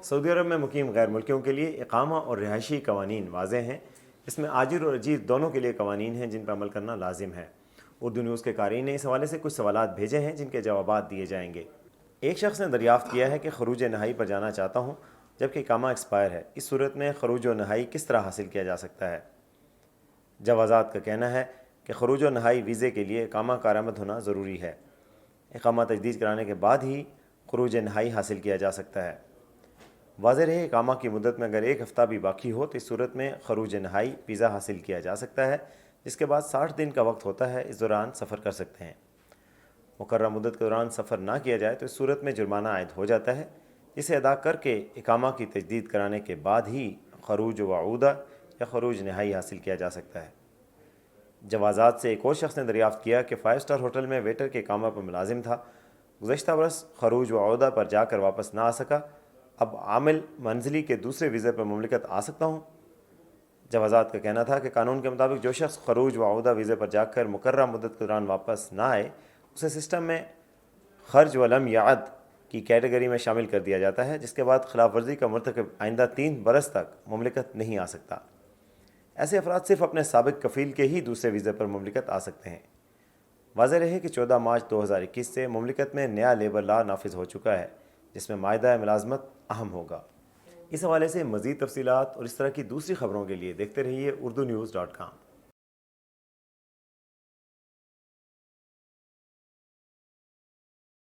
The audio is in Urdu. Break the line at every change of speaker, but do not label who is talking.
سعودی عرب میں مقیم غیر ملکیوں کے لیے اقامہ اور رہائشی قوانین واضح ہیں۔ اس میں آجر اور اجیر دونوں کے لیے قوانین ہیں جن پر عمل کرنا لازم ہے۔ اردو نیوز کے قارئین نے اس حوالے سے کچھ سوالات بھیجے ہیں جن کے جوابات دیے جائیں گے۔ ایک شخص نے دریافت کیا ہے کہ خروج نہائی پر جانا چاہتا ہوں جبکہ اقامہ ایکسپائر ہے، اس صورت میں خروج و نہائی کس طرح حاصل کیا جا سکتا ہے؟ جوازات کا کہنا ہے کہ خروج و نہائی ویزے کے لیے اقامہ کارآمد ہونا ضروری ہے۔ اقامہ تجدید کرانے کے بعد ہی خروج نہائی حاصل کیا جا سکتا ہے۔ واضح رہے اقامہ کی مدت میں اگر ایک ہفتہ بھی باقی ہو تو اس صورت میں خروج نہائی ویزا حاصل کیا جا سکتا ہے، جس کے بعد 60 دن کا وقت ہوتا ہے، اس دوران سفر کر سکتے ہیں۔ مقررہ مدت کے دوران سفر نہ کیا جائے تو اس صورت میں جرمانہ عائد ہو جاتا ہے، جسے ادا کر کے اقامہ کی تجدید کرانے کے بعد ہی خروج وعودہ یا خروج نہائی حاصل کیا جا سکتا ہے۔ جوازات سے ایک اور شخص نے دریافت کیا کہ 5 اسٹار ہوٹل میں ویٹر کے اقامہ پر ملازم تھا، گزشتہ برس خروج وعودہ پر جا کر واپس نہ آ سکا، اب عامل منزلی کے دوسرے ویزے پر مملکت آ سکتا ہوں؟ جوازات کا کہنا تھا کہ قانون کے مطابق جو شخص خروج وعودہ ویزے پر جا کر مقررہ مدت کے دوران واپس نہ آئے اسے سسٹم میں خرج ولم یعد کی کیٹیگری میں شامل کر دیا جاتا ہے، جس کے بعد خلاف ورزی کا مرتکب آئندہ 3 برس تک مملکت نہیں آ سکتا۔ ایسے افراد صرف اپنے سابق کفیل کے ہی دوسرے ویزے پر مملکت آ سکتے ہیں۔ واضح رہے کہ 14 مارچ 2021 سے مملکت میں نیا لیبر لا نافذ ہو چکا ہے، جس میں معاہدہ ملازمت اہم ہوگا۔ اس حوالے سے مزید تفصیلات اور اس طرح کی دوسری خبروں کے لیے دیکھتے رہیے اردو نیوز.com۔